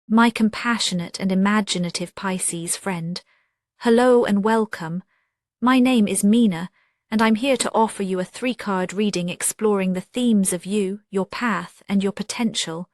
My compassionate and imaginative Pisces friend, hello and welcome. My name is Mina, and I'm here to offer you a 3-card reading exploring the themes of you, your path, and your potential.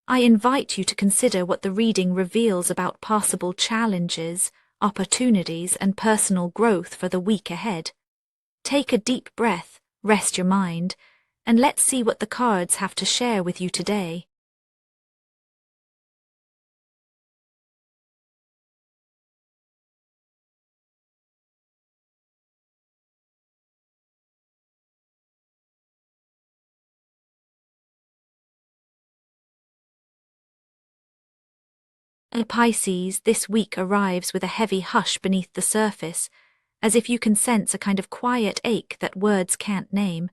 I invite you to consider what the reading reveals about possible challenges, opportunities, and personal growth for the week ahead. Take a deep breath, rest your mind, and let's see what the cards have to share with you today. Pisces, this week arrives with a heavy hush beneath the surface, as if you can sense a kind of quiet ache that words can't name.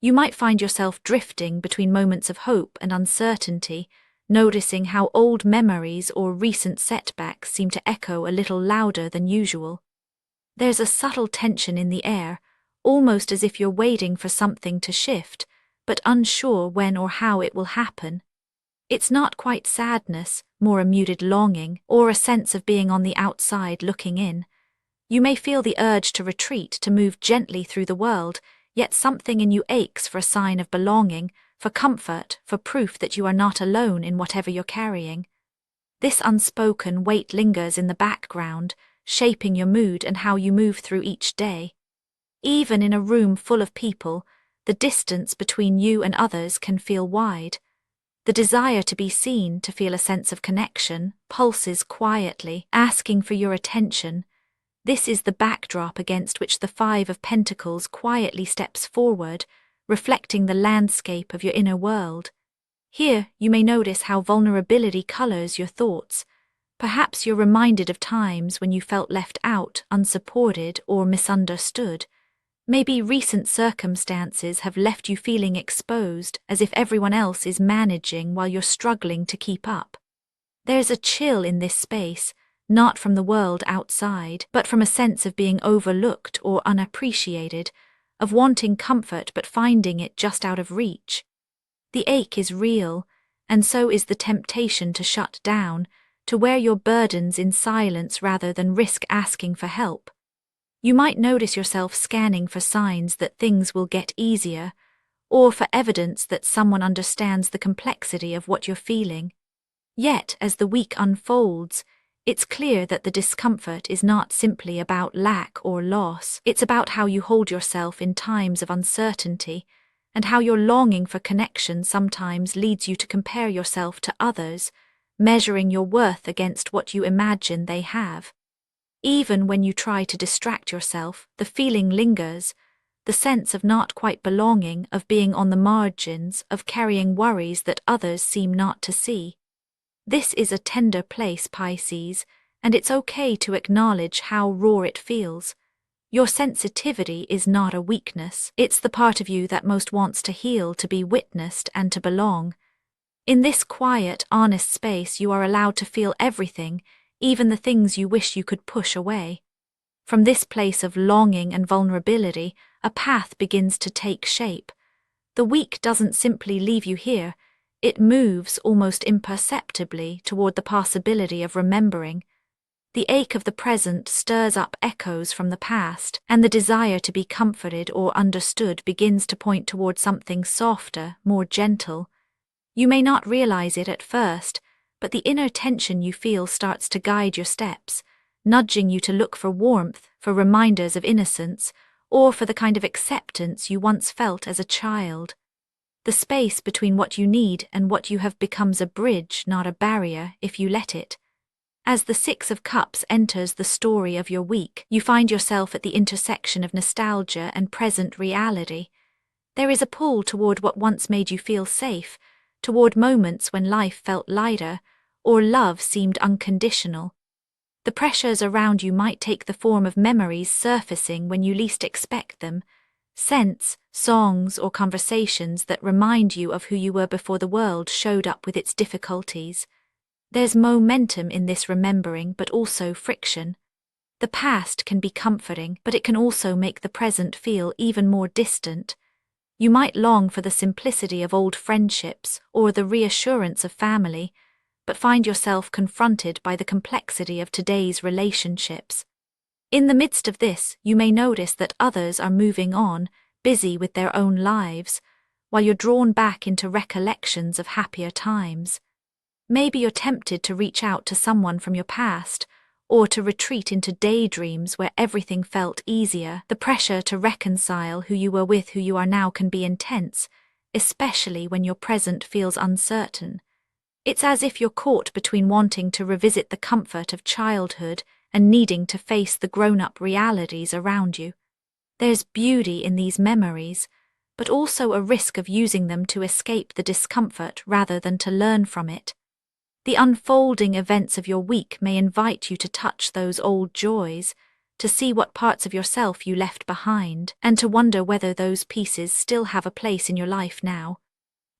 You might find yourself drifting between moments of hope and uncertainty, noticing how old memories or recent setbacks seem to echo a little louder than usual. There's a subtle tension in the air, almost as if you're waiting for something to shift, but unsure when or how it will happen. It's not quite sadness, more a muted longing, or a sense of being on the outside looking in. You may feel the urge to retreat, to move gently through the world, yet something in you aches for a sign of belonging, for comfort, for proof that you are not alone in whatever you're carrying. This unspoken weight lingers in the background, shaping your mood and how you move through each day. Even in a room full of people, the distance between you and others can feel wide. The desire to be seen, to feel a sense of connection, pulses quietly, asking for your attention. This is the backdrop against which the 5 of Pentacles quietly steps forward, reflecting the landscape of your inner world. Here, you may notice how vulnerability colors your thoughts. Perhaps you're reminded of times when you felt left out, unsupported, or misunderstood. Maybe recent circumstances have left you feeling exposed, as if everyone else is managing while you're struggling to keep up. There's a chill in this space, not from the world outside, but from a sense of being overlooked or unappreciated, of wanting comfort but finding it just out of reach. The ache is real, and so is the temptation to shut down, to wear your burdens in silence rather than risk asking for help. You might notice yourself scanning for signs that things will get easier, or for evidence that someone understands the complexity of what you're feeling. Yet, as the week unfolds, it's clear that the discomfort is not simply about lack or loss. It's about how you hold yourself in times of uncertainty, and how your longing for connection sometimes leads you to compare yourself to others, measuring your worth against what you imagine they have. Even when you try to distract yourself, the feeling lingers, the sense of not quite belonging, of being on the margins, of carrying worries that others seem not to see. This is a tender place, Pisces, and it's okay to acknowledge how raw it feels. Your sensitivity is not a weakness. It's the part of you that most wants to heal, to be witnessed, and to belong. In this quiet, honest space, you are allowed to feel everything, even the things you wish you could push away. From this place of longing and vulnerability, a path begins to take shape. The week doesn't simply leave you here, it moves almost imperceptibly toward the possibility of remembering. The ache of the present stirs up echoes from the past, and the desire to be comforted or understood begins to point toward something softer, more gentle. You may not realize it at first, but the inner tension you feel starts to guide your steps, nudging you to look for warmth, for reminders of innocence, or for the kind of acceptance you once felt as a child. The space between what you need and what you have becomes a bridge, not a barrier, if you let it. As the 6 of Cups enters the story of your week, you find yourself at the intersection of nostalgia and present reality. There is a pull toward what once made you feel safe, toward moments when life felt lighter, or love seemed unconditional. The pressures around you might take the form of memories surfacing when you least expect them, scents, songs, or conversations that remind you of who you were before the world showed up with its difficulties. There's momentum in this remembering, but also friction. The past can be comforting, but it can also make the present feel even more distant. You might long for the simplicity of old friendships or the reassurance of family, but find yourself confronted by the complexity of today's relationships. In the midst of this, you may notice that others are moving on, busy with their own lives, while you're drawn back into recollections of happier times. Maybe you're tempted to reach out to someone from your past, or to retreat into daydreams where everything felt easier. The pressure to reconcile who you were with who you are now can be intense, especially when your present feels uncertain. It's as if you're caught between wanting to revisit the comfort of childhood and needing to face the grown-up realities around you. There's beauty in these memories, but also a risk of using them to escape the discomfort rather than to learn from it. The unfolding events of your week may invite you to touch those old joys, to see what parts of yourself you left behind, and to wonder whether those pieces still have a place in your life now.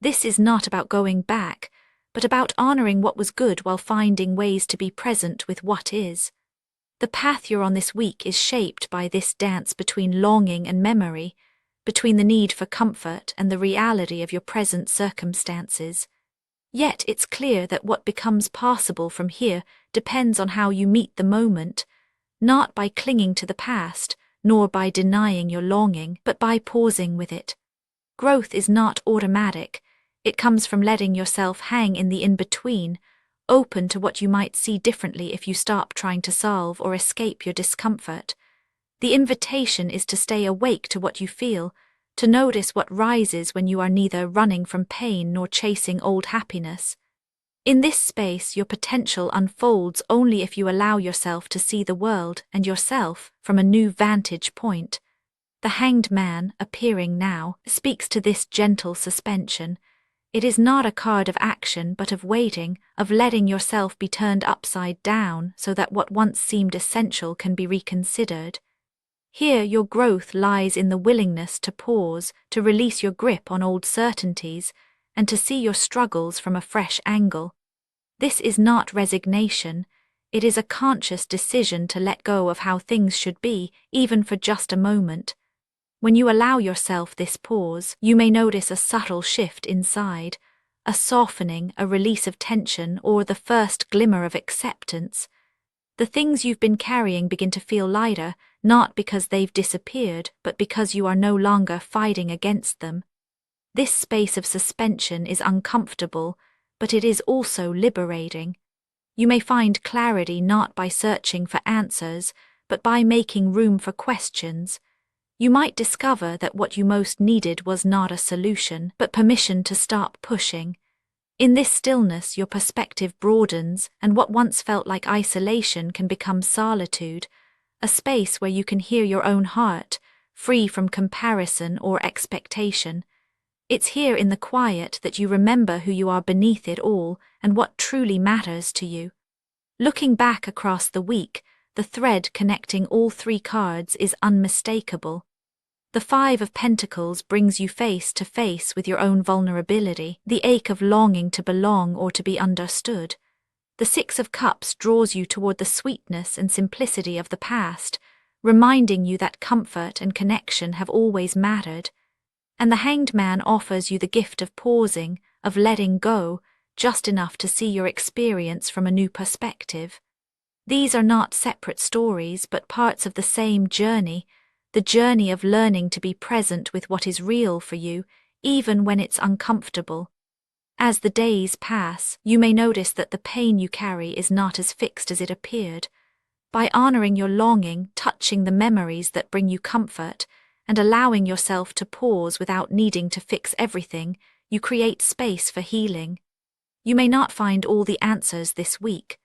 This is not about going back, but about honoring what was good while finding ways to be present with what is. The path you're on this week is shaped by this dance between longing and memory, between the need for comfort and the reality of your present circumstances. Yet it's clear that what becomes possible from here depends on how you meet the moment, not by clinging to the past, nor by denying your longing, but by pausing with it. Growth is not automatic. It comes from letting yourself hang in the in-between, open to what you might see differently if you stop trying to solve or escape your discomfort. The invitation is to stay awake to what you feel, to notice what rises when you are neither running from pain nor chasing old happiness. In this space, your potential unfolds only if you allow yourself to see the world and yourself from a new vantage point. The Hanged Man, appearing now, speaks to this gentle suspension. It is not a card of action but of waiting, of letting yourself be turned upside down so that what once seemed essential can be reconsidered. Here your growth lies in the willingness to pause, to release your grip on old certainties, and to see your struggles from a fresh angle. This is not resignation. It is a conscious decision to let go of how things should be, even for just a moment. When you allow yourself this pause, you may notice a subtle shift inside, a softening, a release of tension, or the first glimmer of acceptance. The things you've been carrying begin to feel lighter, not because they've disappeared, but because you are no longer fighting against them. This space of suspension is uncomfortable, but it is also liberating. You may find clarity not by searching for answers, but by making room for questions. You might discover that what you most needed was not a solution, but permission to stop pushing. In this stillness, your perspective broadens, and what once felt like isolation can become solitude, a space where you can hear your own heart, free from comparison or expectation. It's here in the quiet that you remember who you are beneath it all and what truly matters to you. Looking back across the week, the thread connecting all three cards is unmistakable. The Five of Pentacles brings you face to face with your own vulnerability, the ache of longing to belong or to be understood. The Six of Cups draws you toward the sweetness and simplicity of the past, reminding you that comfort and connection have always mattered. And the Hanged Man offers you the gift of pausing, of letting go, just enough to see your experience from a new perspective. These are not separate stories, but parts of the same journey, the journey of learning to be present with what is real for you, even when it's uncomfortable. As the days pass, you may notice that the pain you carry is not as fixed as it appeared. By honoring your longing, touching the memories that bring you comfort, and allowing yourself to pause without needing to fix everything, you create space for healing. You may not find all the answers this week,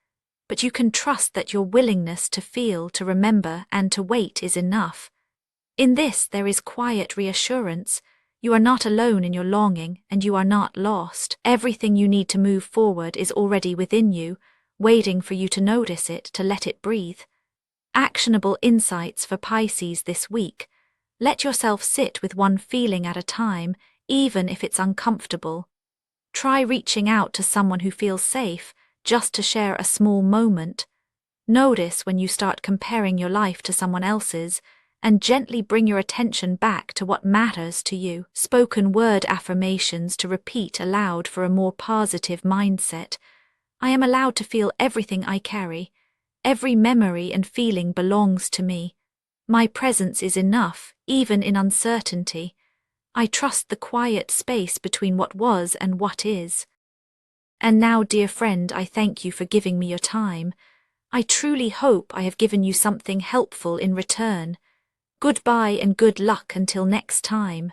but you can trust that your willingness to feel, to remember, and to wait is enough. In this there is quiet reassurance. You are not alone in your longing, and you are not lost. Everything you need to move forward is already within you, waiting for you to notice it, to let it breathe. Actionable insights for Pisces this week. Let yourself sit with one feeling at a time, even if it's uncomfortable. Try reaching out to someone who feels safe, just to share a small moment. Notice when you start comparing your life to someone else's, and gently bring your attention back to what matters to you. Spoken word affirmations to repeat aloud for a more positive mindset. I am allowed to feel everything I carry. Every memory and feeling belongs to me. My presence is enough, even in uncertainty. I trust the quiet space between what was and what is. And now, dear friend, I thank you for giving me your time. I truly hope I have given you something helpful in return. Goodbye and good luck until next time.